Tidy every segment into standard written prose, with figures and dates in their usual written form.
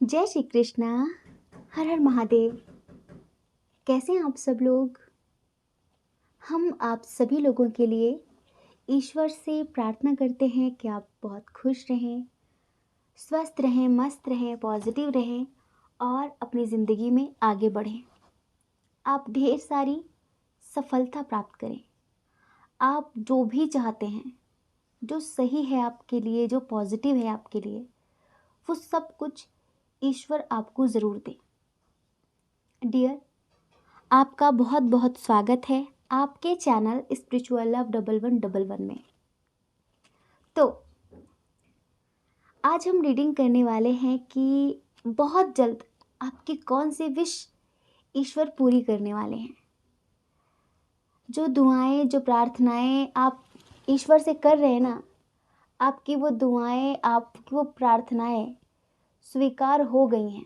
जय श्री कृष्णा। हर हर महादेव। कैसे हैं आप सब लोग? हम आप सभी लोगों के लिए ईश्वर से प्रार्थना करते हैं कि आप बहुत खुश रहें, स्वस्थ रहें, मस्त रहें, पॉजिटिव रहें और अपनी ज़िंदगी में आगे बढ़ें। आप ढेर सारी सफलता प्राप्त करें। आप जो भी चाहते हैं, जो सही है आपके लिए, जो पॉजिटिव है आपके लिए, वो सब कुछ ईश्वर आपको ज़रूर दे। डियर, आपका बहुत बहुत स्वागत है आपके चैनल स्पिरिचुअल लव 1111 में। तो आज हम रीडिंग करने वाले हैं कि बहुत जल्द आपकी कौन सी विश ईश्वर पूरी करने वाले हैं। जो दुआएं, जो प्रार्थनाएं आप ईश्वर से कर रहे हैं ना, आपकी वो दुआएं, आपकी वो प्रार्थनाएं स्वीकार हो गई हैं।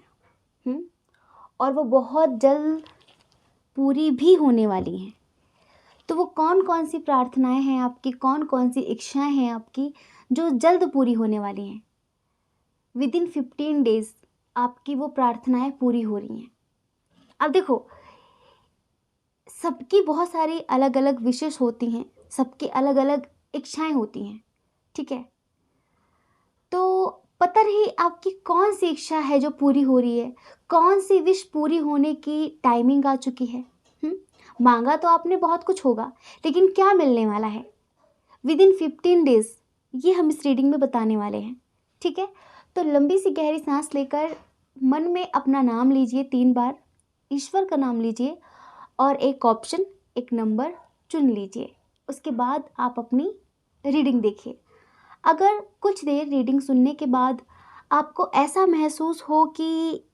और वो बहुत जल्द पूरी भी होने वाली हैं। तो वो कौन कौन सी प्रार्थनाएं हैं आपकी, कौन कौन सी इच्छाएं हैं आपकी जो जल्द पूरी होने वाली हैं। विदिन 15 डेज आपकी वो प्रार्थनाएं पूरी हो रही हैं। अब देखो, सबकी बहुत सारी अलग अलग विशेष होती हैं, सबकी अलग अलग इच्छाएं होती हैं, ठीक है। तो पता नहीं आपकी कौन सी इच्छा है जो पूरी हो रही है, कौन सी विश पूरी होने की टाइमिंग आ चुकी है। मांगा तो आपने बहुत कुछ होगा, लेकिन क्या मिलने वाला है विदिन 15 डेज, ये हम इस रीडिंग में बताने वाले हैं, ठीक है। तो लंबी सी गहरी सांस लेकर मन में अपना नाम लीजिए 3 बार, ईश्वर का नाम लीजिए और एक ऑप्शन, एक नंबर चुन लीजिए। उसके बाद आप अपनी रीडिंग देखिए। अगर कुछ देर रीडिंग सुनने के बाद आपको ऐसा महसूस हो कि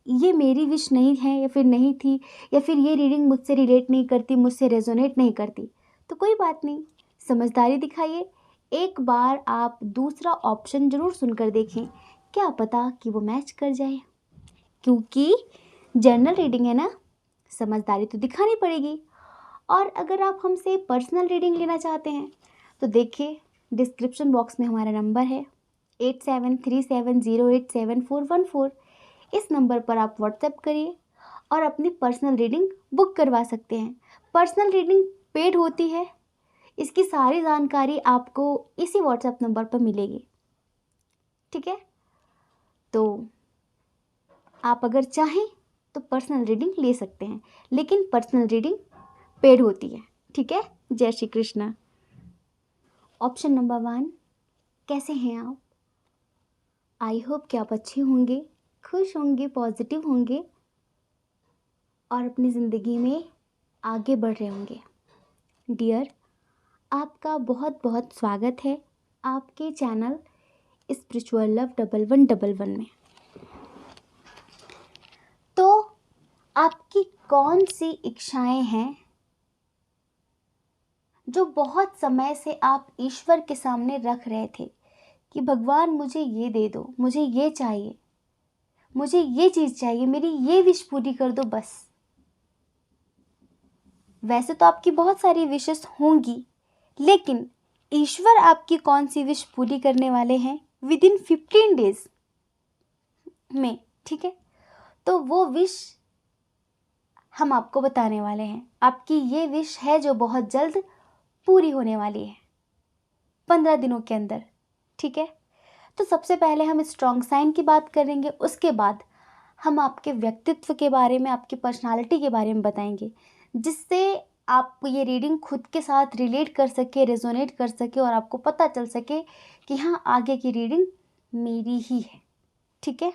ये मेरी विश नहीं है या फिर नहीं थी, या फिर ये रीडिंग मुझसे रिलेट नहीं करती, मुझसे रेजोनेट नहीं करती, तो कोई बात नहीं, समझदारी दिखाइए। एक बार आप दूसरा ऑप्शन ज़रूर सुनकर देखें, क्या पता कि वो मैच कर जाए। क्योंकि जनरल रीडिंग है ना, समझदारी तो दिखानी पड़ेगी। और अगर आप हमसे पर्सनल रीडिंग लेना चाहते हैं तो देखिए, डिस्क्रिप्शन बॉक्स में हमारा नंबर है 8737087414। इस नंबर पर आप व्हाट्सएप करिए और अपनी पर्सनल रीडिंग बुक करवा सकते हैं। पर्सनल रीडिंग पेड होती है, इसकी सारी जानकारी आपको इसी व्हाट्सएप नंबर पर मिलेगी, ठीक है। तो आप अगर चाहें तो पर्सनल रीडिंग ले सकते हैं, लेकिन पर्सनल रीडिंग पेड होती है, ठीक है। जय श्री कृष्ण। ऑप्शन नंबर 1, कैसे हैं आप? आई होप कि आप अच्छे होंगे, खुश होंगे, पॉजिटिव होंगे और अपनी ज़िंदगी में आगे बढ़ रहे होंगे। डियर, आपका बहुत बहुत स्वागत है आपके चैनल स्पिरिचुअल लव 1111 में। तो आपकी कौन सी इच्छाएं हैं जो बहुत समय से आप ईश्वर के सामने रख रहे थे कि भगवान मुझे ये दे दो, मुझे ये चाहिए, मुझे ये चीज़ चाहिए, मेरी ये विश पूरी कर दो बस। वैसे तो आपकी बहुत सारी विशेस होंगी, लेकिन ईश्वर आपकी कौन सी विश पूरी करने वाले हैं विदिन 15 डेज में, ठीक है। तो वो विश हम आपको बताने वाले हैं। आपकी ये विश है जो बहुत जल्द पूरी होने वाली है, 15 दिनों के अंदर, ठीक है। तो सबसे पहले हम स्ट्रॉन्ग साइन की बात करेंगे, उसके बाद हम आपके व्यक्तित्व के बारे में, आपकी पर्सनालिटी के बारे में बताएंगे, जिससे आप ये रीडिंग खुद के साथ रिलेट कर सके, रेजोनेट कर सके और आपको पता चल सके कि हाँ, आगे की रीडिंग मेरी ही है, ठीक है।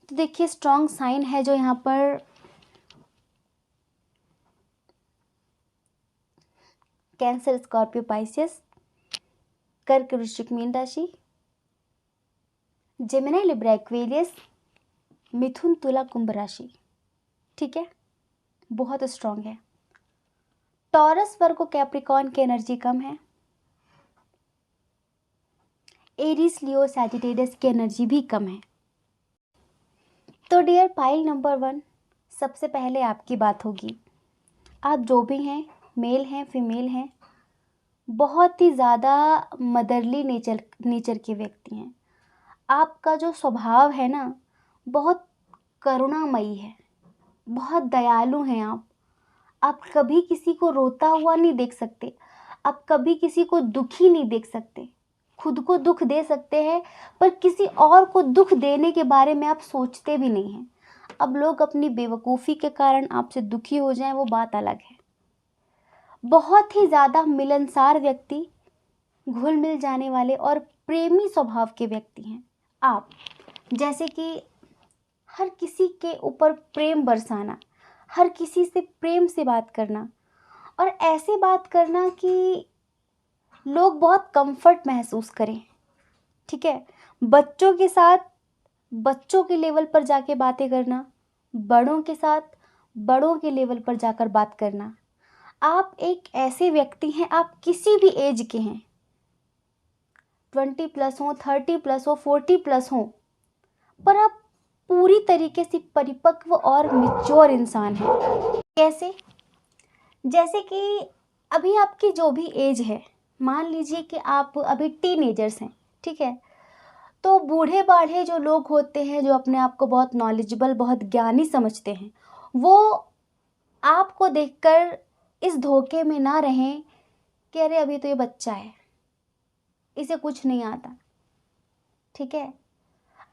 तो देखिए, स्ट्रॉन्ग साइन है जो यहाँ पर कैंसर, स्कॉर्पियो, पाइसेस, कर्क, वृश्चिक, मीन राशि, जेमिनी, लिब्रा, एक्वेरियस, मिथुन, तुला, कुंभ राशि, ठीक है। बहुत स्ट्रॉन्ग है। टॉरस, वर्गो, कैप्रिकॉर्न की एनर्जी कम है। एरीज, लियो, सैजिटेरियस की एनर्जी भी कम है। तो डियर पाइल नंबर 1, सबसे पहले आपकी बात होगी। आप जो भी हैं, मेल हैं, फीमेल हैं, बहुत ही ज़्यादा मदरली नेचर के व्यक्ति हैं। आपका जो स्वभाव है ना, बहुत करुणामयी है, बहुत दयालु हैं आप। आप कभी किसी को रोता हुआ नहीं देख सकते, आप कभी किसी को दुखी नहीं देख सकते। खुद को दुख दे सकते हैं, पर किसी और को दुख देने के बारे में आप सोचते भी नहीं हैं। अब लोग अपनी बेवकूफ़ी के कारण आपसे दुखी हो जाएं, वो बात अलग है। बहुत ही ज़्यादा मिलनसार व्यक्ति, घुल मिल जाने वाले और प्रेमी स्वभाव के व्यक्ति हैं आप। जैसे कि हर किसी के ऊपर प्रेम बरसाना, हर किसी से प्रेम से बात करना, और ऐसे बात करना कि लोग बहुत कंफर्ट महसूस करें। ठीक है, बच्चों के साथ बच्चों के लेवल पर जाके बातें करना, बड़ों के साथ बड़ों के लेवल पर जाकर बात करना। आप एक ऐसे व्यक्ति हैं, आप किसी भी एज के हैं, 20+ हो, 30+ हो, 40+ हो, पर आप पूरी तरीके से परिपक्व और मैच्योर इंसान हैं। कैसे? जैसे कि अभी आपकी जो भी एज है, मान लीजिए कि आप अभी टीनेजर्स हैं, ठीक है? तो बूढ़े बाढ़े जो लोग होते हैं, जो अपने आप को बहुत नॉलेजेबल, बहुत ज्ञानी समझते हैं, वो आपको देखकर इस धोखे में ना रहें कि अरे अभी तो ये बच्चा है, इसे कुछ नहीं आता। ठीक है,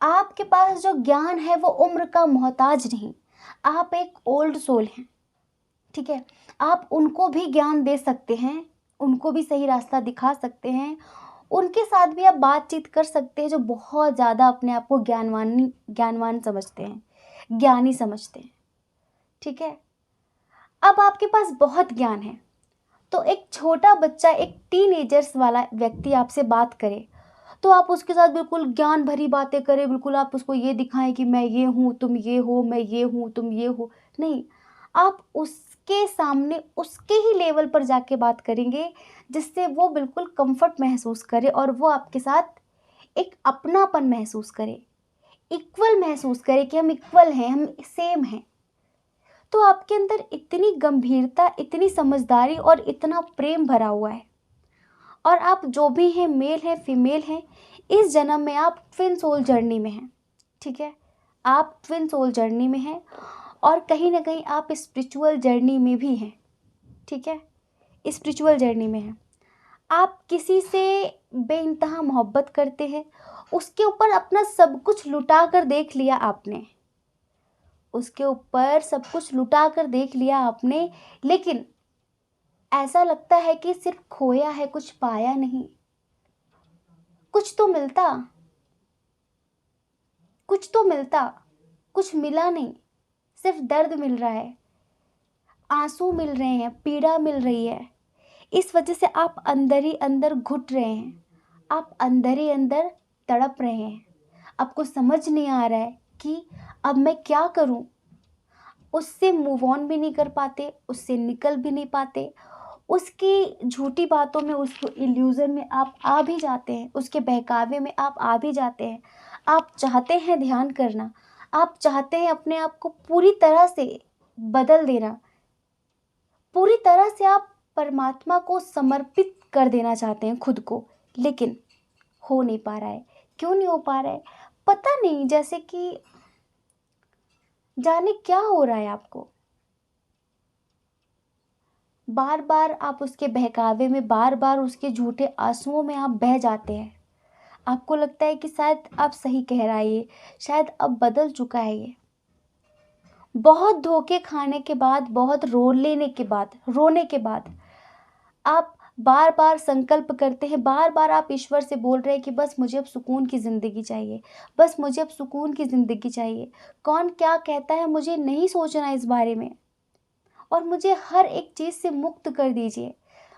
आपके पास जो ज्ञान है वो उम्र का मोहताज नहीं, आप एक ओल्ड सोल हैं। ठीक है, आप उनको भी ज्ञान दे सकते हैं, उनको भी सही रास्ता दिखा सकते हैं, उनके साथ भी आप बातचीत कर सकते हैं, जो बहुत ज़्यादा अपने आप को ज्ञानवान समझते हैं, ज्ञानी समझते हैं। ठीक है, अब आपके पास बहुत ज्ञान है, तो एक छोटा बच्चा, एक टीनेजर्स वाला व्यक्ति आपसे बात करे, तो आप उसके साथ बिल्कुल ज्ञान भरी बातें करें, बिल्कुल आप उसको ये दिखाएं कि मैं ये हूँ, तुम ये हो, मैं ये हूँ, तुम ये हो। नहीं, आप उसके सामने उसके ही लेवल पर जाके बात करेंगे, जिससे वो बिल्कुल कंफर्ट महसूस करे और वो आपके साथ एक अपनापन महसूस करे, इक्वल महसूस करे कि हम इक्वल हैं, हम सेम हैं। तो आपके अंदर इतनी गंभीरता, इतनी समझदारी और इतना प्रेम भरा हुआ है। और आप जो भी हैं, मेल हैं, फीमेल हैं, इस जन्म में आप ट्विन सोल जर्नी में हैं। ठीक है, आप ट्विन सोल जर्नी में हैं और कहीं ना कहीं आप स्पिरिचुअल जर्नी में भी हैं। ठीक है, स्पिरिचुअल जर्नी में हैं। आप किसी से बेइंतहा मोहब्बत करते हैं, उसके ऊपर अपना सब कुछ लुटा कर देख लिया आपने, उसके ऊपर सब कुछ लुटा कर देख लिया आपने, लेकिन ऐसा लगता है कि सिर्फ खोया है, कुछ पाया नहीं। कुछ तो मिलता, कुछ तो मिलता, कुछ मिला नहीं, सिर्फ दर्द मिल रहा है, आंसू मिल रहे हैं, पीड़ा मिल रही है। इस वजह से आप अंदर ही अंदर घुट रहे हैं, आप अंदर ही अंदर तड़प रहे हैं। आपको समझ नहीं आ रहा है कि अब मैं क्या करूं। उससे मूव ऑन भी नहीं कर पाते, उससे निकल भी नहीं पाते, उसकी झूठी बातों में, उसको इल्यूज़न में आप आ भी जाते हैं, उसके बहकावे में आप आ भी जाते हैं। आप चाहते हैं ध्यान करना, आप चाहते हैं अपने आप को पूरी तरह से बदल देना, पूरी तरह से आप परमात्मा को समर्पित कर देना चाहते हैं खुद को, लेकिन हो नहीं पा रहा है। क्यों नहीं हो पा रहा है? पता नहीं, जैसे कि जाने क्या हो रहा है आपको। बार बार आप उसके बहकावे में, बार बार उसके झूठे आंसुओं में आप बह जाते हैं। आपको लगता है कि शायद अब सही कह रहा है ये, शायद अब बदल चुका है ये। बहुत धोखे खाने के बाद, बहुत रोने के बाद आप बार बार संकल्प करते हैं, बार बार आप ईश्वर से बोल रहे हैं कि बस मुझे अब सुकून की ज़िंदगी चाहिए, बस मुझे अब सुकून की ज़िंदगी चाहिए। कौन क्या कहता है मुझे नहीं सोचना इस बारे में, और मुझे हर एक चीज़ से मुक्त कर दीजिए,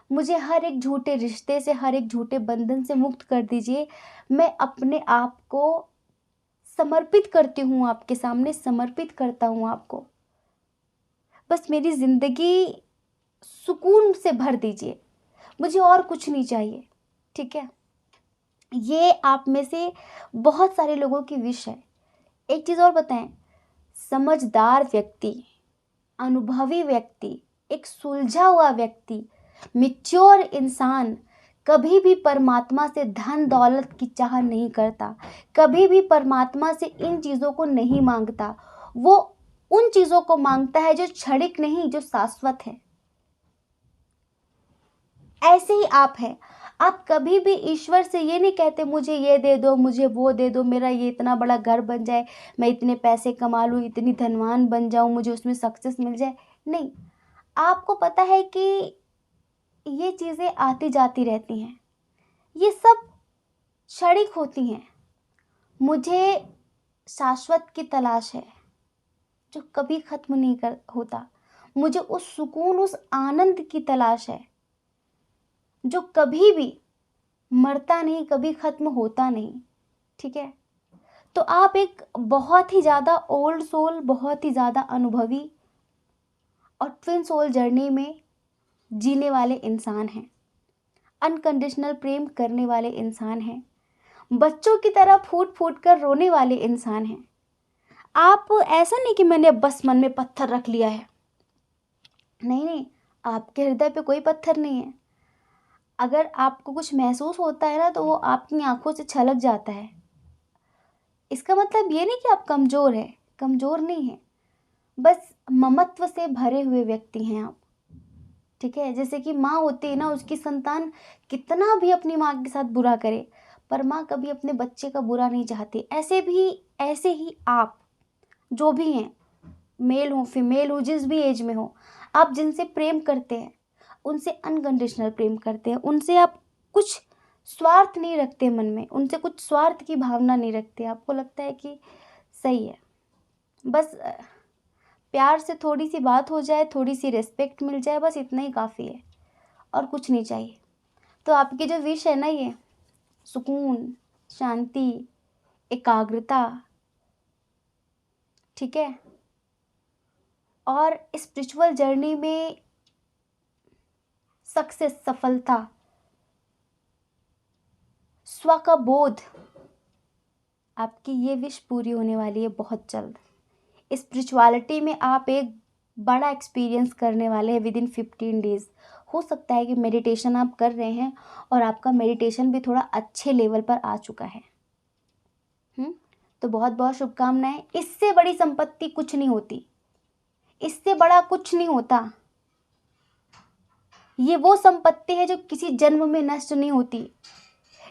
मुझे हर एक झूठे रिश्ते से, हर एक झूठे बंधन से मुक्त कर दीजिए। मैं अपने आप को समर्पित करती हूँ, आपके सामने समर्पित करता हूँ आपको। बस मेरी ज़िंदगी सुकून से भर दीजिए, मुझे और कुछ नहीं चाहिए। ठीक है, ये आप में से बहुत सारे लोगों की विश है। एक चीज़ और बताएं, समझदार व्यक्ति, अनुभवी व्यक्ति, एक सुलझा हुआ व्यक्ति, मैच्योर इंसान कभी भी परमात्मा से धन दौलत की चाह नहीं करता, कभी भी परमात्मा से इन चीज़ों को नहीं मांगता। वो उन चीज़ों को मांगता है जो क्षणिक नहीं, जो शाश्वत है। ऐसे ही आप हैं। आप कभी भी ईश्वर से ये नहीं कहते मुझे ये दे दो, मुझे वो दे दो, मेरा ये इतना बड़ा घर बन जाए, मैं इतने पैसे कमा लूँ, इतनी धनवान बन जाऊँ, मुझे उसमें सक्सेस मिल जाए। नहीं, आपको पता है कि ये चीज़ें आती जाती रहती हैं, ये सब क्षणिक होती हैं। मुझे शाश्वत की तलाश है जो कभी ख़त्म नहीं कर होता। मुझे उस सुकून, उस आनंद की तलाश है जो कभी भी मरता नहीं, कभी ख़त्म होता नहीं। ठीक है? तो आप एक बहुत ही ज़्यादा ओल्ड सोल, बहुत ही ज़्यादा अनुभवी और ट्विन सोल जर्नी में जीने वाले इंसान हैं। अनकंडीशनल प्रेम करने वाले इंसान हैं। बच्चों की तरह फूट फूट कर रोने वाले इंसान हैं। आप ऐसा नहीं कि मैंने बस मन में पत्थर रख लिया है। नहीं नहीं, आपके हृदय पे कोई पत्थर नहीं है। अगर आपको कुछ महसूस होता है ना, तो वो आपकी आंखों से छलक जाता है। इसका मतलब ये नहीं कि आप कमज़ोर हैं, कमज़ोर नहीं हैं, बस ममत्व से भरे हुए व्यक्ति हैं आप। ठीक है? जैसे कि माँ होती है ना, उसकी संतान कितना भी अपनी माँ के साथ बुरा करे, पर माँ कभी अपने बच्चे का बुरा नहीं चाहती। ऐसे ही आप जो भी हैं, मेल हो फीमेल हो, जिस भी एज में हो, आप जिनसे प्रेम करते हैं उनसे अनकंडीशनल प्रेम करते हैं। उनसे आप कुछ स्वार्थ नहीं रखते मन में, उनसे कुछ स्वार्थ की भावना नहीं रखते। आपको लगता है कि सही है, बस प्यार से थोड़ी सी बात हो जाए, थोड़ी सी रिस्पेक्ट मिल जाए, बस इतना ही काफ़ी है और कुछ नहीं चाहिए। तो आपकी जो विश है ना, ये सुकून, शांति, एकाग्रता, ठीक है, और स्पिरिचुअल जर्नी में सक्सेस, सफलता, स्व का बोध, आपकी ये विश पूरी होने वाली है बहुत जल्द। स्पिरिचुअलिटी में आप एक बड़ा एक्सपीरियंस करने वाले हैं विद इन 15 डेज। हो सकता है कि मेडिटेशन आप कर रहे हैं और आपका मेडिटेशन भी थोड़ा अच्छे लेवल पर आ चुका है। तो बहुत बहुत शुभकामनाएं। इससे बड़ी संपत्ति कुछ नहीं होती, इससे बड़ा कुछ नहीं होता। ये वो संपत्ति है जो किसी जन्म में नष्ट नहीं होती।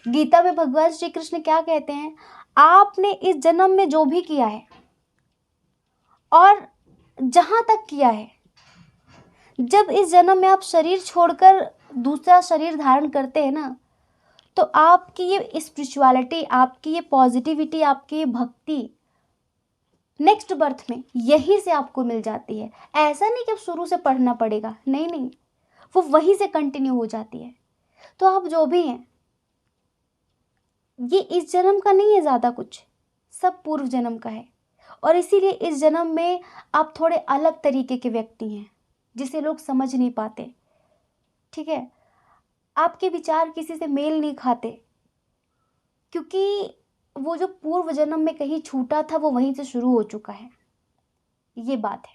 गीता में भगवान श्री कृष्ण क्या कहते हैं? आपने इस जन्म में जो भी किया है और जहां तक किया है, जब इस जन्म में आप शरीर छोड़कर दूसरा शरीर धारण करते हैं ना, तो आपकी ये स्पिरिचुअलिटी, आपकी ये पॉजिटिविटी, आपकी ये भक्ति नेक्स्ट बर्थ में यहीं से आपको मिल जाती है। ऐसा नहीं कि अब शुरू से पढ़ना पड़ेगा, नहीं नहीं, वो वहीं से कंटिन्यू हो जाती है। तो आप जो भी हैं, ये इस जन्म का नहीं है ज़्यादा कुछ, सब पूर्व जन्म का है। और इसीलिए इस जन्म में आप थोड़े अलग तरीके के व्यक्ति हैं जिसे लोग समझ नहीं पाते। ठीक है? आपके विचार किसी से मेल नहीं खाते, क्योंकि वो जो पूर्व जन्म में कहीं छूटा था वो वहीं से शुरू हो चुका है। ये बात है।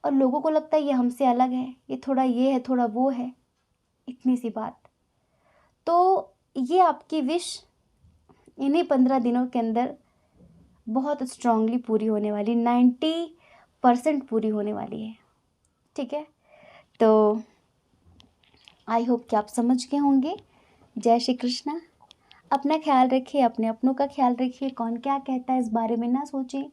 और लोगों को लगता है ये हमसे अलग है, ये थोड़ा ये है, थोड़ा वो है, इतनी सी बात। तो ये आपकी विश इन्हीं 15 दिनों के अंदर बहुत स्ट्रांगली पूरी होने वाली, 90% पूरी होने वाली है। ठीक है? तो आई होप कि आप समझ गए होंगे। जय श्री कृष्णा। अपना ख्याल रखिए, अपने अपनों का ख्याल रखिए। कौन क्या कहता है इस बारे में ना सोचें,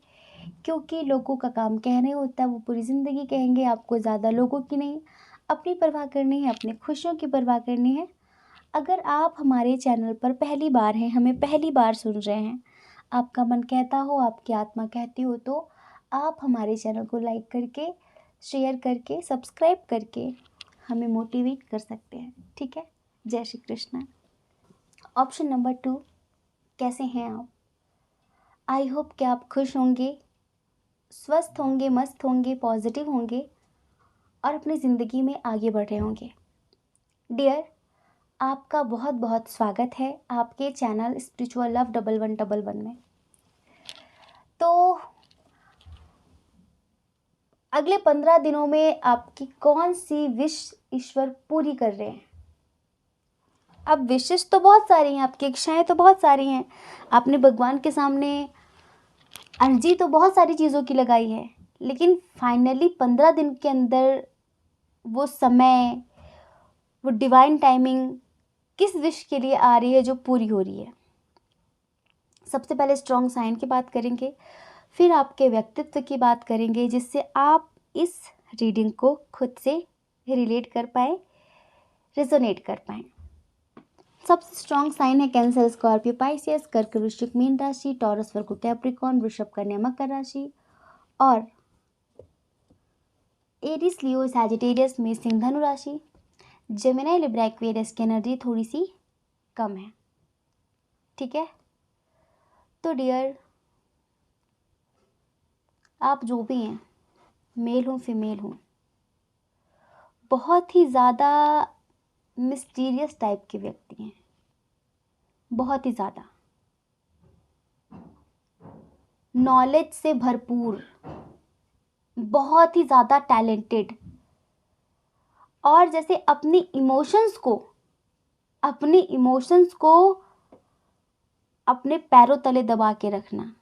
क्योंकि लोगों का काम कहने होता है, वो पूरी ज़िंदगी कहेंगे। आपको ज़्यादा लोगों की नहीं, अपनी परवाह करनी है, अपनी खुशियों की परवाह करनी है। अगर आप हमारे चैनल पर पहली बार हैं, हमें पहली बार सुन रहे हैं, आपका मन कहता हो, आपकी आत्मा कहती हो, तो आप हमारे चैनल को लाइक करके, शेयर करके, सब्सक्राइब करके हमें मोटिवेट कर सकते हैं। ठीक है? जय श्री कृष्णा। ऑप्शन नंबर 2, कैसे हैं आप? आई होप कि आप खुश होंगे, स्वस्थ होंगे, मस्त होंगे, पॉजिटिव होंगे और अपनी ज़िंदगी में आगे बढ़ रहे होंगे। डियर, आपका बहुत बहुत स्वागत है आपके चैनल स्पिरिचुअल लव 1111 में। तो अगले 15 दिनों में आपकी कौन सी विश ईश्वर पूरी कर रहे हैं? अब विशेष तो बहुत सारी हैं, आपकी इच्छाएं तो बहुत सारी हैं। आपने भगवान के सामने अर्जी तो बहुत सारी चीज़ों की लगाई है, लेकिन फाइनली 15 दिन के अंदर वो समय, वो डिवाइन टाइमिंग किस विश के लिए आ रही है जो पूरी हो रही है। सबसे पहले स्ट्रॉन्ग साइन की बात करेंगे, फिर आपके व्यक्तित्व की बात करेंगे, जिससे आप इस रीडिंग को खुद से रिलेट कर पाए, रेजोनेट कर पाए। सबसे स्ट्रॉन्ग साइन है कैंसर, स्कॉर्पियो, पाइसियस, कर्क, वृश्चिक, मीन राशि, टॉरस, वर्गो, कैप्रिकॉर्न, वृषभ, कन्या, मकर राशि, और एरिस, लियो, सैजिटेरियस में सिंह, धनु राशि। जेमिनी, लिब्रा, एक्वेरियस की एनर्जी थोड़ी सी कम है, ठीक है। तो डियर, आप जो भी हैं, मेल हो फीमेल हो, बहुत ही ज़्यादा मिस्टीरियस टाइप के व्यक्ति हैं, बहुत ही ज़्यादा नॉलेज से भरपूर, बहुत ही ज़्यादा टैलेंटेड, और जैसे अपनी इमोशंस को अपने पैरों तले दबा के रखना,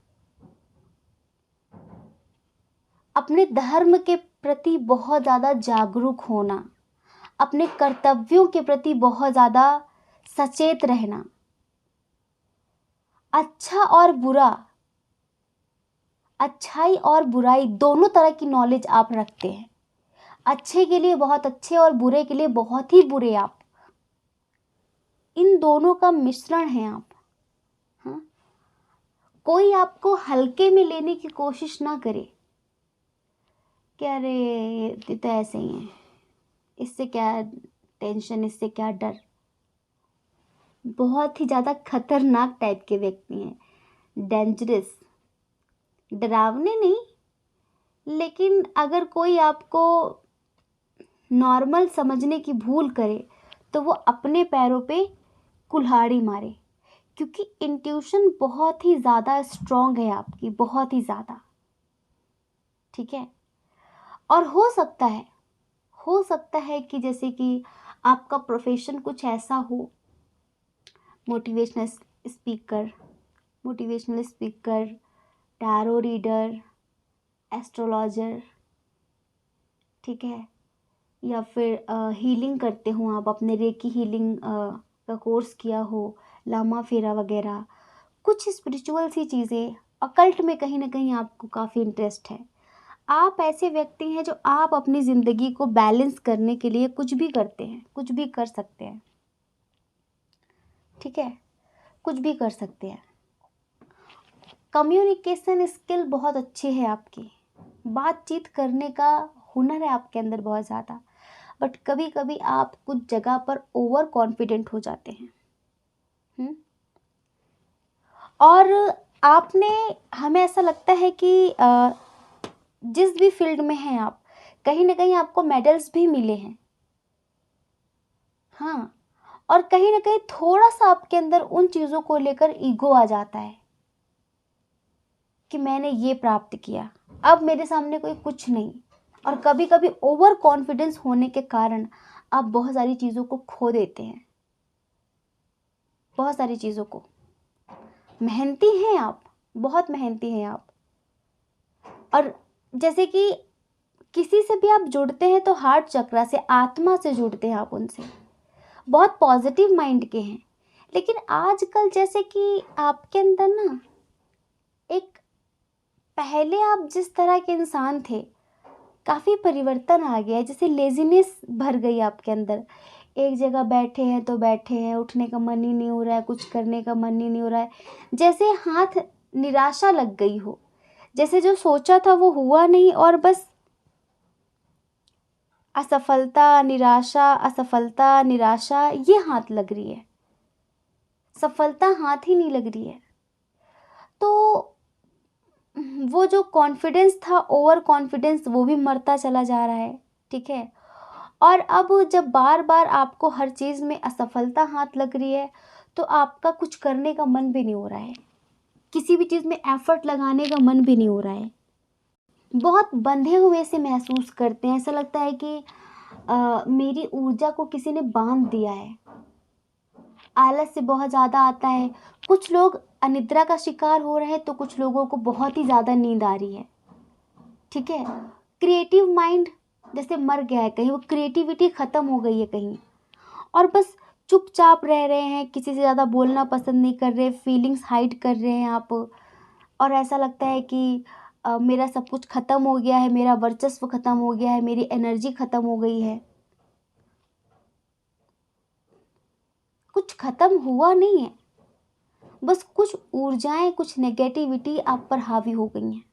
अपने धर्म के प्रति बहुत ज़्यादा जागरूक होना, अपने कर्तव्यों के प्रति बहुत ज़्यादा सचेत रहना, अच्छा और बुरा, अच्छाई और बुराई दोनों तरह की नॉलेज आप रखते हैं। अच्छे के लिए बहुत अच्छे और बुरे के लिए बहुत ही बुरे, आप इन दोनों का मिश्रण हैं आप। हाँ, कोई आपको हल्के में लेने की कोशिश ना करे कि अरे ये तो ऐसे ही है, इससे क्या टेंशन, इससे क्या डर। बहुत ही ज़्यादा खतरनाक टाइप के व्यक्ति हैं, डेंजरस, डरावने नहीं, लेकिन अगर कोई आपको नॉर्मल समझने की भूल करे तो वो अपने पैरों पे कुल्हाड़ी मारे, क्योंकि इंट्यूशन बहुत ही ज़्यादा स्ट्रॉन्ग है आपकी, बहुत ही ज़्यादा, ठीक है। और हो सकता है कि जैसे कि आपका प्रोफेशन कुछ ऐसा हो, motivational speaker, tarot reader, astrologer, ठीक है, या फिर हीलिंग करते हो आप, अपने रेकी हीलिंग का कोर्स किया हो, लामा फेरा वगैरह, कुछ स्पिरिचुअल सी चीज़ें, अकल्ट में कहीं ना कहीं आपको काफ़ी इंटरेस्ट है। आप ऐसे व्यक्ति हैं जो आप अपनी ज़िंदगी को बैलेंस करने के लिए कुछ भी करते हैं, कुछ भी कर सकते हैं, ठीक है, कुछ भी कर सकते हैं। कम्युनिकेशन स्किल बहुत अच्छी है आपकी, बातचीत करने का हुनर है आपके अंदर बहुत ज़्यादा, बट कभी कभी आप कुछ जगह पर ओवर कॉन्फिडेंट हो जाते हैं। और आपने, हमें ऐसा लगता है कि जिस भी फील्ड में हैं आप, कहीं ना कहीं आपको मेडल्स भी मिले हैं, हाँ, और कहीं ना कहीं थोड़ा सा आपके अंदर उन चीज़ों को लेकर ईगो आ जाता है कि मैंने ये प्राप्त किया, अब मेरे सामने कोई कुछ नहीं। और कभी कभी ओवर कॉन्फिडेंस होने के कारण आप बहुत सारी चीज़ों को खो देते हैं, बहुत सारी चीज़ों को। मेहनती हैं आप, बहुत मेहनती हैं आप, और जैसे कि किसी से भी आप जुड़ते हैं तो हार्ट चक्रा से, आत्मा से जुड़ते हैं आप उनसे, बहुत पॉजिटिव माइंड के हैं। लेकिन आजकल जैसे कि आपके अंदर ना एक, पहले आप जिस तरह के इंसान थे, काफ़ी परिवर्तन आ गया है, जैसे लेजीनेस भर गई आपके अंदर, एक जगह बैठे हैं तो बैठे हैं, उठने का मन ही नहीं हो रहा है, कुछ करने का मन ही नहीं हो रहा है, जैसे हाथ निराशा लग गई हो, जैसे जो सोचा था वो हुआ नहीं, और बस असफलता निराशा, असफलता निराशा, ये हाथ लग रही है, सफलता हाथ ही नहीं लग रही है। तो वो जो कॉन्फिडेंस था, ओवर कॉन्फिडेंस, वो भी मरता चला जा रहा है, ठीक है। और अब जब बार बार आपको हर चीज़ में असफलता हाथ लग रही है, तो आपका कुछ करने का मन भी नहीं हो रहा है, किसी भी चीज़ में एफर्ट लगाने का मन भी नहीं हो रहा है, बहुत बंधे हुए से महसूस करते हैं, ऐसा लगता है कि मेरी ऊर्जा को किसी ने बांध दिया है, आलस से बहुत ज़्यादा आता है। कुछ लोग अनिद्रा का शिकार हो रहे हैं, तो कुछ लोगों को बहुत ही ज़्यादा नींद आ रही है। ठीक है, क्रिएटिव माइंड जैसे मर गया है कहीं, वो क्रिएटिविटी ख़त्म हो गई है कहीं, और बस चुपचाप रह रहे हैं, किसी से ज़्यादा बोलना पसंद नहीं कर रहे, फीलिंग्स हाइड कर रहे हैं आप, और ऐसा लगता है कि मेरा सब कुछ ख़त्म हो गया है, मेरा वर्चस्व ख़त्म हो गया है, मेरी एनर्जी ख़त्म हो गई है। कुछ ख़त्म हुआ नहीं है, बस कुछ ऊर्जाएं, कुछ नेगेटिविटी आप पर हावी हो गई हैं।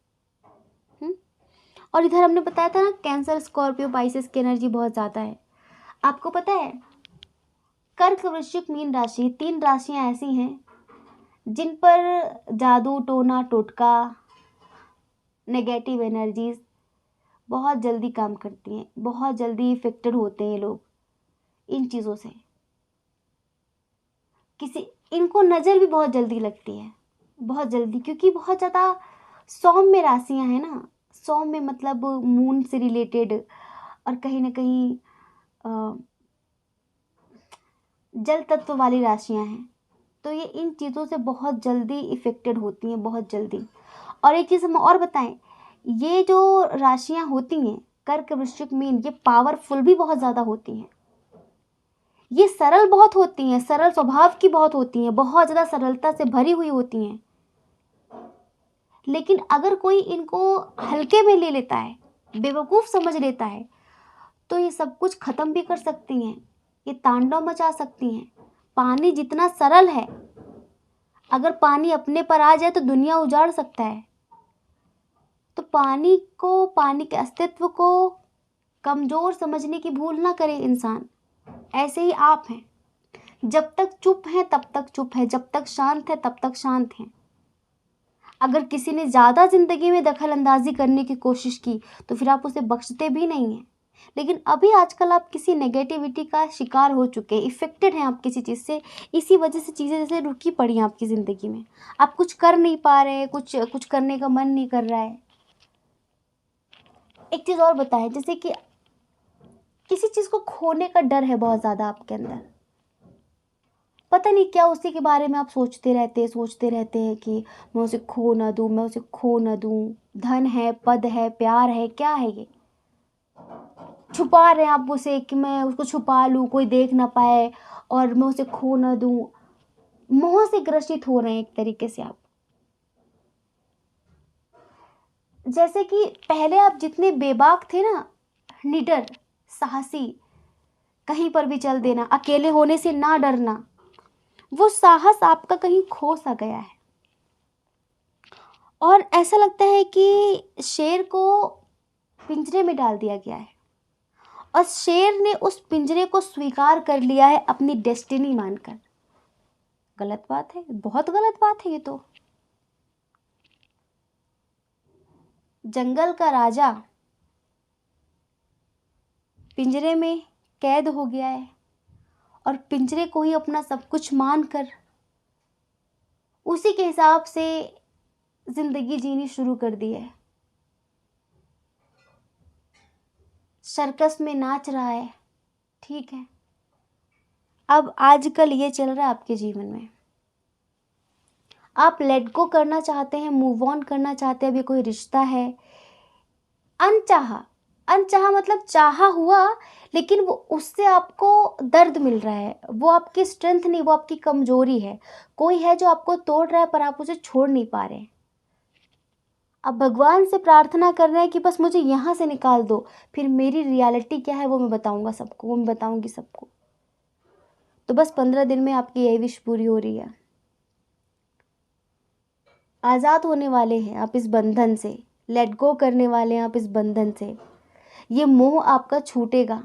और इधर हमने बताया था ना, कैंसर, स्कॉर्पियो, पाइसेस की एनर्जी बहुत ज़्यादा है। आपको पता है, कर्क, वृश्चिक, मीन राशि, 3 राशियां ऐसी हैं जिन पर जादू, टोना, टोटका, नेगेटिव एनर्जीज बहुत जल्दी काम करती हैं, बहुत जल्दी इफेक्टेड होते हैं ये लोग इन चीज़ों से। इनको नज़र भी बहुत जल्दी लगती है, बहुत जल्दी, क्योंकि बहुत ज़्यादा सौम्य राशियां हैं ना। सौम्य मतलब मून से रिलेटेड, और कहीं ना कहीं जल तत्व वाली राशियां हैं, तो ये इन चीज़ों से बहुत जल्दी इफेक्टेड होती हैं, बहुत जल्दी। और एक चीज़ हम और बताएं, ये जो राशियां होती हैं कर्क, वृश्चिक, मीन, ये पावरफुल भी बहुत ज़्यादा होती हैं। ये सरल बहुत होती हैं, सरल स्वभाव की बहुत होती हैं, बहुत ज़्यादा सरलता से भरी हुई होती हैं। लेकिन अगर कोई इनको हल्के में ले लेता है, बेवकूफ़ समझ लेता है, तो ये सब कुछ ख़त्म भी कर सकती हैं, ये तांडव मचा सकती हैं। पानी जितना सरल है, अगर पानी अपने पर आ जाए तो दुनिया उजाड़ सकता है। तो पानी को, पानी के अस्तित्व को कमज़ोर समझने की भूल ना करे इंसान। ऐसे ही आप हैं, जब तक चुप हैं तब तक चुप है, जब तक शांत है तब तक शांत हैं। अगर किसी ने ज़्यादा ज़िंदगी में दखल अंदाजी करने की कोशिश की तो फिर आप उसे बख्शते भी नहीं हैं। लेकिन अभी आजकल आप किसी नेगेटिविटी का शिकार हो चुके हैं, इफ़ेक्टेड हैं आप किसी चीज़ से, इसी वजह से चीज़ें जैसे रुकी पड़ी हैं आपकी ज़िंदगी में। आप कुछ कर नहीं पा रहे हैं, कुछ करने का मन नहीं कर रहा है। एक चीज़ और बताएं, जैसे कि किसी चीज़ को खोने का डर है बहुत ज़्यादा आपके अंदर, पता नहीं क्या, उसी के बारे में आप सोचते रहते हैं कि मैं उसे खो ना दूँ, मैं उसे खो ना दूँ। धन है, पद है, प्यार है, क्या है ये? छुपा रहे हैं आप उसे कि मैं उसको छुपा लूँ, कोई देख ना पाए, और मैं उसे खो ना दूँ। मोह से ग्रसित हो रहे हैं एक तरीके से आप। जैसे कि पहले आप जितने बेबाक थे ना, निडर, साहसी, कहीं पर भी चल देना, अकेले होने से ना डरना, वो साहस आपका कहीं खो सा गया है। और ऐसा लगता है कि शेर को पिंजरे में डाल दिया गया है, और शेर ने उस पिंजरे को स्वीकार कर लिया है अपनी डेस्टिनी मानकर। गलत बात है, बहुत गलत बात है ये तो। जंगल का राजा पिंजरे में कैद हो गया है, और पिंजरे को ही अपना सब कुछ मानकर उसी के हिसाब से जिंदगी जीनी शुरू कर दी है। सर्कस में नाच रहा है, ठीक है। अब आजकल ये चल रहा है आपके जीवन में, आप लेट गो करना चाहते हैं, मूव ऑन करना चाहते हैं, अभी कोई रिश्ता है अनचाहा, अनचाहा मतलब चाहा हुआ, लेकिन वो उससे आपको दर्द मिल रहा है, वो आपकी स्ट्रेंथ नहीं, वो आपकी कमजोरी है। कोई है जो आपको तोड़ रहा है पर आप उसे छोड़ नहीं पा रहे। अब भगवान से प्रार्थना कर रहे हैं कि बस मुझे यहाँ से निकाल दो, फिर मेरी रियलिटी क्या है वो मैं बताऊंगा सबको, वो मैं बताऊंगी सबको। तो बस 15 दिन में आपकी यही विश पूरी हो रही है। आज़ाद होने वाले हैं आप इस बंधन से, लेट गो करने वाले हैं आप इस बंधन से। ये मोह आपका छूटेगा।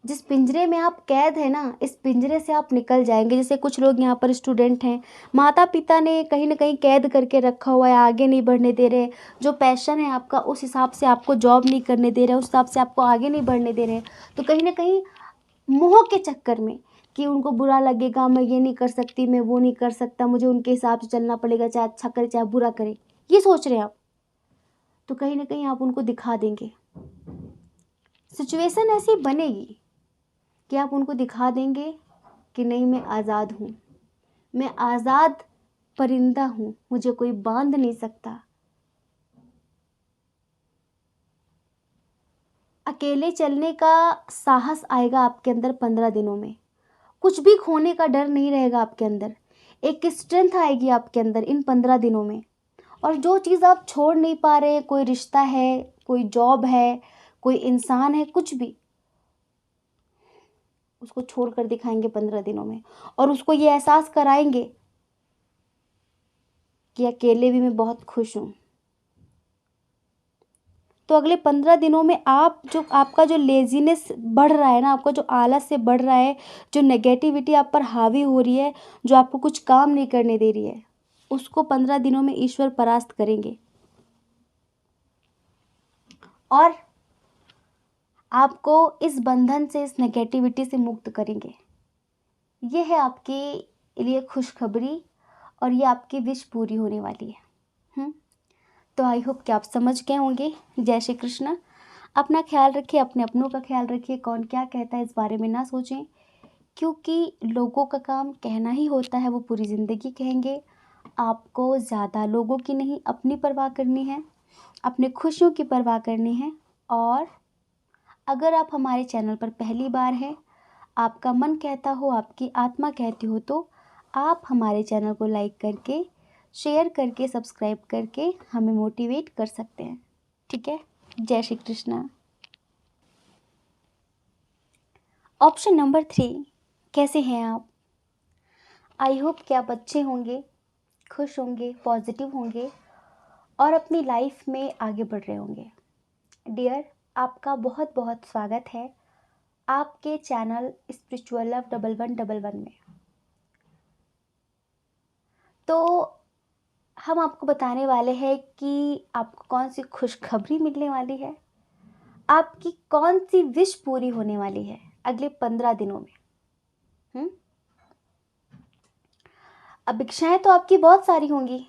जिस पिंजरे में आप कैद है ना, इस पिंजरे से आप निकल जाएंगे। जैसे कुछ लोग यहाँ पर स्टूडेंट हैं, माता पिता ने कहीं ना कहीं कैद करके रखा हुआ है, आगे नहीं बढ़ने दे रहे। जो पैशन है आपका उस हिसाब से आपको जॉब नहीं करने दे रहे, उस हिसाब से आपको आगे नहीं बढ़ने दे रहे। तो कहीं ना कहीं मोह के चक्कर में, कि उनको बुरा लगेगा, मैं ये नहीं कर सकती, मैं वो नहीं कर सकता, मुझे उनके हिसाब से चलना पड़ेगा, चाहे अच्छा करे चाहे बुरा करे, ये सोच रहे हैं आप। तो कहीं ना कहीं आप उनको दिखा देंगे, सिचुएशन ऐसी बनेगी कि आप उनको दिखा देंगे कि नहीं, मैं आज़ाद हूँ, मैं आज़ाद परिंदा हूँ, मुझे कोई बांध नहीं सकता। अकेले चलने का साहस आएगा आपके अंदर 15 दिनों में। कुछ भी खोने का डर नहीं रहेगा आपके अंदर। एक स्ट्रेंथ आएगी आपके अंदर इन 15 दिनों में। और जो चीज़ आप छोड़ नहीं पा रहे हैं, कोई रिश्ता है, कोई जॉब है, कोई इंसान है, कुछ भी, उसको छोड़ कर दिखाएंगे 15 दिनों में। और उसको ये एहसास कराएंगे कि अकेले भी मैं बहुत खुश हूँ। तो अगले 15 दिनों में आपका जो लेज़ीनेस बढ़ रहा है ना, आपका जो आलस से बढ़ रहा है, जो नेगेटिविटी आप पर हावी हो रही है, जो आपको कुछ काम नहीं करने दे रही है, उसको 15 दिनों में ईश्वर परास्त करेंगे और आपको इस बंधन से, इस नेगेटिविटी से मुक्त करेंगे। ये है आपके लिए खुशखबरी और ये आपकी विश पूरी होने वाली है। तो आई होप कि आप समझ गए होंगे। जय श्री कृष्ण। अपना ख्याल रखिए, अपने अपनों का ख्याल रखिए। कौन क्या कहता है इस बारे में ना सोचें, क्योंकि लोगों का काम कहना ही होता है, वो पूरी ज़िंदगी कहेंगे। आपको ज़्यादा लोगों की नहीं, अपनी परवाह करनी है, अपने खुशियों की परवाह करनी है। और अगर आप हमारे चैनल पर पहली बार हैं, आपका मन कहता हो, आपकी आत्मा कहती हो, तो आप हमारे चैनल को लाइक करके, शेयर करके, सब्सक्राइब करके हमें मोटिवेट कर सकते हैं। ठीक है। जय श्री कृष्ण। ऑप्शन नंबर 3, कैसे हैं आप? आई होप कि आप अच्छे होंगे, खुश होंगे, पॉजिटिव होंगे और अपनी लाइफ में आगे बढ़ रहे होंगे। डियर, आपका बहुत बहुत स्वागत है आपके चैनल स्पिरिचुअल लव 1111 में। तो हम आपको बताने वाले हैं कि आपको कौन सी खुशखबरी मिलने वाली है, आपकी कौन सी विश पूरी होने वाली है अगले 15 दिनों में। अपेक्षाएं तो आपकी बहुत सारी होंगी,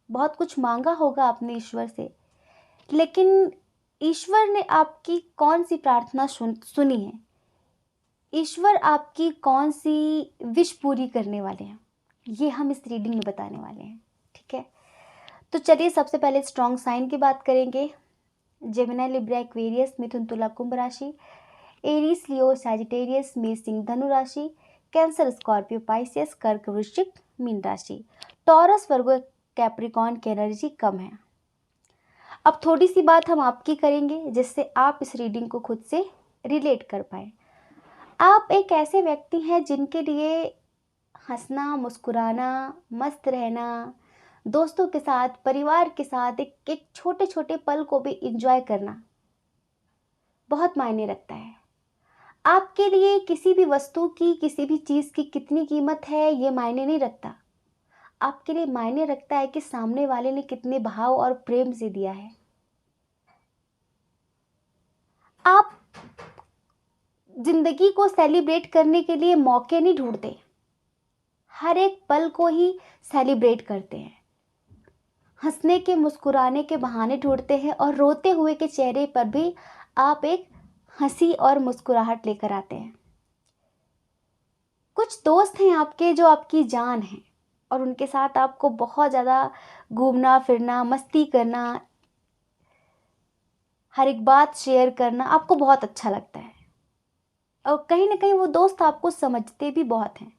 बहुत कुछ मांगा होगा आपने ईश्वर से, लेकिन ईश्वर ने आपकी कौन सी प्रार्थना सुनी है, ईश्वर आपकी कौन सी विश पूरी करने वाले हैं, ये हम इस रीडिंग में बताने वाले हैं। ठीक है। तो चलिए सबसे पहले स्ट्रॉन्ग साइन की बात करेंगे। जेमिनी, लिब्रा, एक्वेरियस, मिथुन, तुला, कुंभ राशि, एरीज, लियो, सैजिटेरियस, मेष, सिंह, धनु राशि, कैंसर, स्कॉर्पियो, पाइसेस, कर्क, वृश्चिक, मीन राशि, टॉरस, वर्गो, कैप्रिकॉर्न की एनर्जी कम है। अब थोड़ी सी बात हम आपकी करेंगे जिससे आप इस रीडिंग को खुद से रिलेट कर पाए। आप एक ऐसे व्यक्ति हैं जिनके लिए हंसना, मुस्कुराना, मस्त रहना, दोस्तों के साथ, परिवार के साथ एक छोटे छोटे पल को भी एंजॉय करना बहुत मायने रखता है। आपके लिए किसी भी वस्तु की, किसी भी चीज़ की कितनी कीमत है ये मायने नहीं रखता। आपके लिए मायने रखता है कि सामने वाले ने कितने भाव और प्रेम से दिया है। आप जिंदगी को सेलिब्रेट करने के लिए मौके नहीं ढूंढते, हर एक पल को ही सेलिब्रेट करते हैं। हंसने के, मुस्कुराने के बहाने ढूंढते हैं और रोते हुए के चेहरे पर भी आप एक हंसी और मुस्कुराहट लेकर आते हैं। कुछ दोस्त हैं आपके जो आपकी जान हैं और उनके साथ आपको बहुत ज़्यादा घूमना फिरना, मस्ती करना, हर एक बात शेयर करना आपको बहुत अच्छा लगता है। और कहीं ना कहीं वो दोस्त आपको समझते भी बहुत हैं।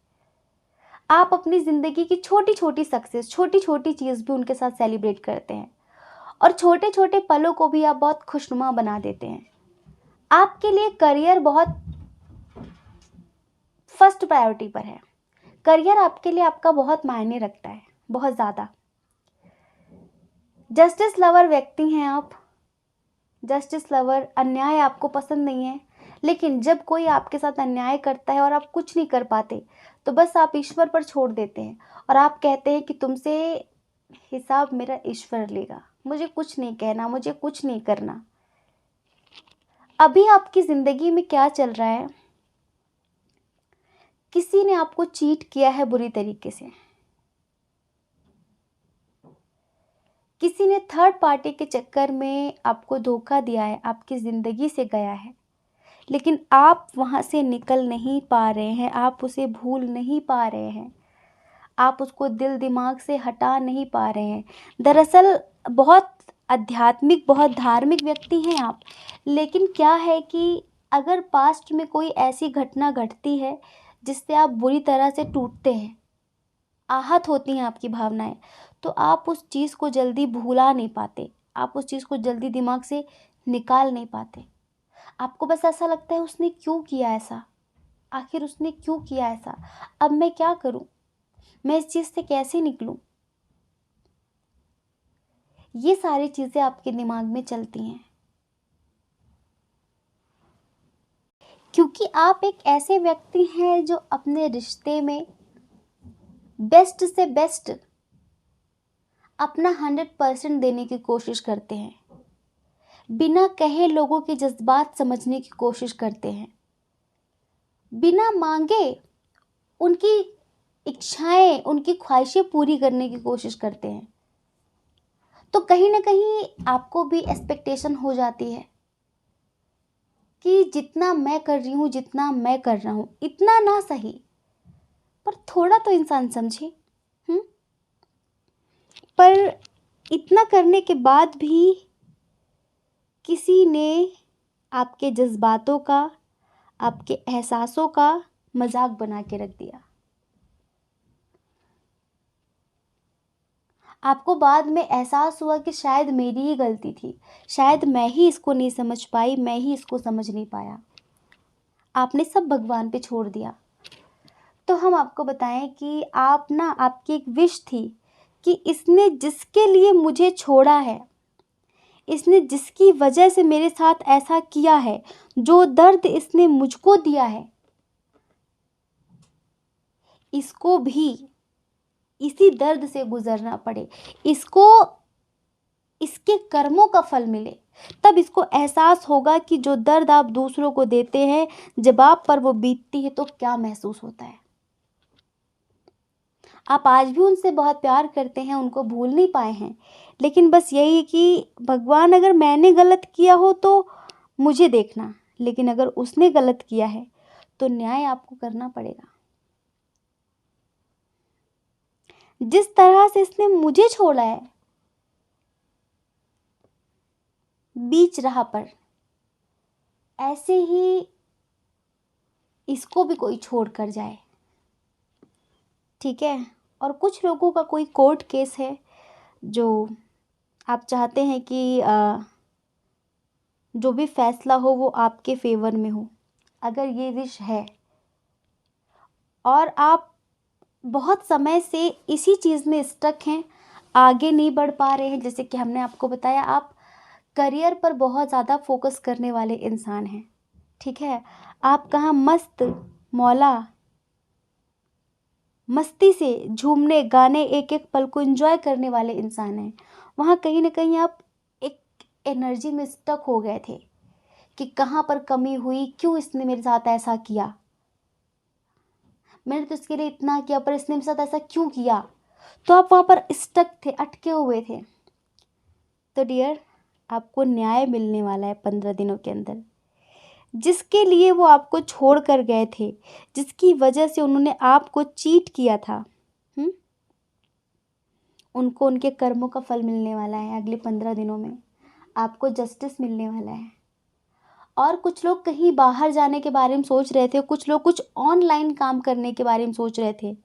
आप अपनी ज़िंदगी की छोटी छोटी सक्सेस, छोटी छोटी चीज़ भी उनके साथ सेलिब्रेट करते हैं और छोटे छोटे पलों को भी आप बहुत खुशनुमा बना देते हैं। आपके लिए करियर बहुत फर्स्ट प्रायोरिटी पर है। करियर आपके लिए आपका बहुत मायने रखता है, बहुत ज़्यादा। जस्टिस लवर व्यक्ति हैं आप। जस्टिस लवर, अन्याय आपको पसंद नहीं है, लेकिन जब कोई आपके साथ अन्याय करता है और आप कुछ नहीं कर पाते तो बस आप ईश्वर पर छोड़ देते हैं और आप कहते हैं कि तुमसे हिसाब मेरा ईश्वर लेगा, मुझे कुछ नहीं कहना, मुझे कुछ नहीं करना। अभी आपकी ज़िंदगी में क्या चल रहा है, किसी ने आपको चीट किया है बुरी तरीके से, किसी ने थर्ड पार्टी के चक्कर में आपको धोखा दिया है, आपकी ज़िंदगी से गया है, लेकिन आप वहाँ से निकल नहीं पा रहे हैं, आप उसे भूल नहीं पा रहे हैं। आप उसको दिल दिमाग से हटा नहीं पा रहे हैं। दरअसल बहुत आध्यात्मिक, बहुत धार्मिक व्यक्ति हैं आप, लेकिन क्या है कि अगर पास्ट में कोई ऐसी घटना घटती है जिससे आप बुरी तरह से टूटते हैं, आहत होती हैं आपकी भावनाएं, तो आप उस चीज़ को जल्दी भुला नहीं पाते, आप उस चीज़ को जल्दी दिमाग से निकाल नहीं पाते। आपको बस ऐसा लगता है उसने क्यों किया ऐसा, आखिर उसने क्यों किया ऐसा, अब मैं क्या करूं, मैं इस चीज़ से कैसे निकलूं। ये सारी चीज़ें आपके दिमाग में चलती हैं, क्योंकि आप एक ऐसे व्यक्ति हैं जो अपने रिश्ते में बेस्ट से बेस्ट अपना 100% देने की कोशिश करते हैं, बिना कहे लोगों के जज्बात समझने की कोशिश करते हैं, बिना मांगे उनकी इच्छाएं, उनकी ख्वाहिशें पूरी करने की कोशिश करते हैं। तो कहीं ना कहीं आपको भी एक्सपेक्टेशन हो जाती है कि जितना मैं कर रही हूँ, जितना मैं कर रहा हूँ, इतना ना सही, पर थोड़ा तो इंसान समझे। हम्म पर इतना करने के बाद भी किसी ने आपके जज्बातों का, आपके एहसासों का मजाक बना के रख दिया। आपको बाद में एहसास हुआ कि शायद मेरी ही गलती थी, शायद मैं ही इसको नहीं समझ पाई, मैं ही इसको समझ नहीं पाया। आपने सब भगवान पे छोड़ दिया। तो हम आपको बताएं कि आप ना, आपकी एक विश थी कि इसने जिसके लिए मुझे छोड़ा है, इसने जिसकी वजह से मेरे साथ ऐसा किया है, जो दर्द इसने मुझको दिया है, इसको भी इसी दर्द से गुजरना पड़े, इसको इसके कर्मों का फल मिले। तब इसको एहसास होगा कि जो दर्द आप दूसरों को देते हैं, जब आप पर वो बीतती है तो क्या महसूस होता है। आप आज भी उनसे बहुत प्यार करते हैं, उनको भूल नहीं पाए हैं, लेकिन बस यही कि भगवान, अगर मैंने गलत किया हो तो मुझे देखना, लेकिन अगर उसने गलत किया है तो न्याय आपको करना पड़ेगा। जिस तरह से इसने मुझे छोड़ा है बीच राह पर, ऐसे ही इसको भी कोई छोड़ कर जाए, ठीक है। और कुछ लोगों का कोई कोर्ट केस है जो आप चाहते हैं कि जो भी फैसला हो वो आपके फेवर में हो। अगर ये विश है और आप बहुत समय से इसी चीज़ में स्टक हैं, आगे नहीं बढ़ पा रहे हैं, जैसे कि हमने आपको बताया, आप करियर पर बहुत ज़्यादा फोकस करने वाले इंसान हैं, ठीक है। आप कहाँ मस्त मौला मस्ती से झूमने गाने, एक एक पल को एंजॉय करने वाले इंसान हैं, वहाँ कहीं ना कहीं आप एक एनर्जी में स्टक हो गए थे कि कहाँ पर कमी हुई, क्यों इसने मेरे साथ ऐसा किया, मैंने तो इसके लिए इतना किया पर इसने मेरे साथ ऐसा क्यों किया। तो आप वहाँ पर स्टक थे, अटके हुए थे। तो डियर, आपको न्याय मिलने वाला है 15 दिनों के अंदर। जिसके लिए वो आपको छोड़ कर गए थे, जिसकी वजह से उन्होंने आपको चीट किया था, हम्म उनको उनके कर्मों का फल मिलने वाला है। अगले 15 दिनों में आपको जस्टिस मिलने वाला है। और कुछ लोग कहीं बाहर जाने के बारे में सोच रहे थे, कुछ लोग कुछ ऑनलाइन काम करने के बारे में सोच रहे थे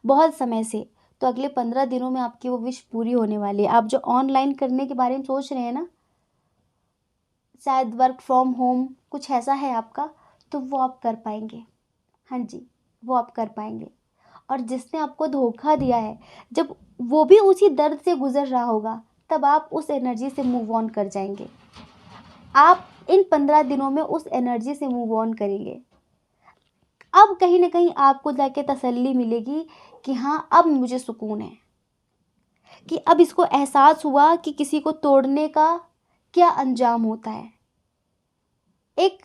बहुत समय से, तो अगले 15 दिनों में आपकी वो विश पूरी होने वाली है। आप जो ऑनलाइन करने के बारे में सोच रहे हैं ना, शायद वर्क फ्रॉम होम कुछ ऐसा है आपका, तो वो आप कर पाएंगे। हाँ जी, वो आप कर पाएंगे। और जिसने आपको धोखा दिया है, जब वो भी उसी दर्द से गुजर रहा होगा, तब आप उस एनर्जी से मूव ऑन कर जाएंगे। आप इन 15 दिनों में उस एनर्जी से मूव ऑन करेंगे। अब कहीं ना कहीं आपको जाके तसल्ली मिलेगी कि हाँ, अब मुझे सुकून है, कि अब इसको एहसास हुआ कि किसी को तोड़ने का क्या अंजाम होता है। एक,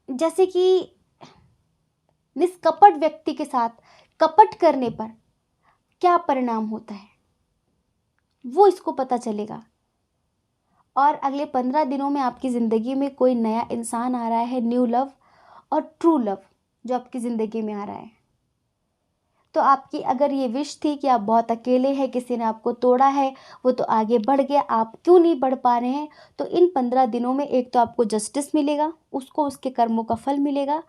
जैसे कि निष्कपट व्यक्ति के साथ कपट करने पर क्या परिणाम होता है, वो इसको पता चलेगा। और अगले 15 दिनों में आपकी ज़िंदगी में कोई नया इंसान आ रहा है, न्यू लव और ट्रू लव जो आपकी ज़िंदगी में आ रहा है। तो आपकी अगर ये विश थी कि आप बहुत अकेले हैं, किसी ने आपको तोड़ा है, वो तो आगे बढ़ गया, आप क्यों नहीं बढ़ पा रहे हैं, तो इन 15 दिनों में एक तो आपको जस्टिस मिलेगा, उसको उसके कर्मों का फल मिलेगा,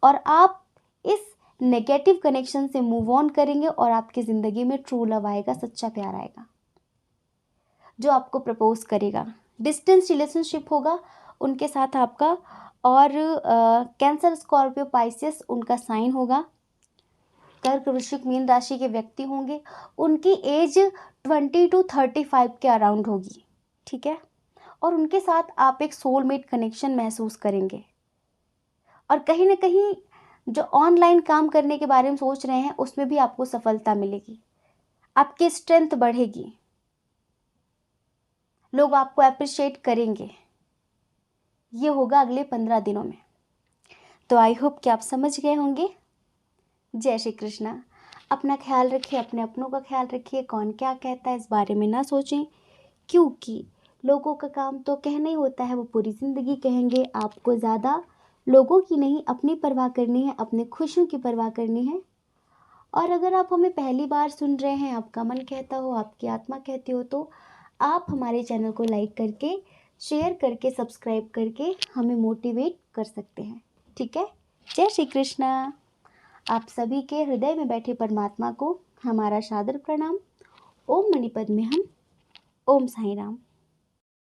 और आप इस नेगेटिव कनेक्शन से मूव ऑन करेंगे और आपकी ज़िंदगी में ट्रू लव आएगा, सच्चा प्यार आएगा जो आपको प्रपोज करेगा। डिस्टेंस रिलेशनशिप होगा उनके साथ आपका, और कैंसर, स्कॉर्पियो, पाइसेस उनका साइन होगा। कर्क, वृश्चिक, मीन राशि के व्यक्ति होंगे, उनकी एज 20 to 35 के अराउंड होगी, ठीक है। और उनके साथ आप एक सोलमेट कनेक्शन महसूस करेंगे, और कहीं ना कहीं जो ऑनलाइन काम करने के बारे में सोच रहे हैं उसमें भी आपको सफलता मिलेगी, आपकी स्ट्रेंथ बढ़ेगी, लोग आपको अप्रिशिएट करेंगे। ये होगा अगले 15 दिनों में। तो आई होप कि आप समझ गए होंगे। जय श्री कृष्णा। अपना ख्याल रखिए, अपने अपनों का ख्याल रखिए। कौन क्या कहता है इस बारे में ना सोचें, क्योंकि लोगों का काम तो कहना ही होता है, वो पूरी ज़िंदगी कहेंगे। आपको ज़्यादा लोगों की नहीं, अपनी परवाह करनी है, अपने खुशियों की परवाह करनी है। और अगर आप हमें पहली बार सुन रहे हैं, आपका मन कहता हो, आपकी आत्मा कहती हो, तो आप हमारे चैनल को लाइक करके, शेयर करके, सब्सक्राइब करके हमें मोटिवेट कर सकते हैं, ठीक है। जय श्री कृष्णा। आप सभी के हृदय में बैठे परमात्मा को हमारा सादर प्रणाम। ओम मणिपद में हम। ओम साई राम।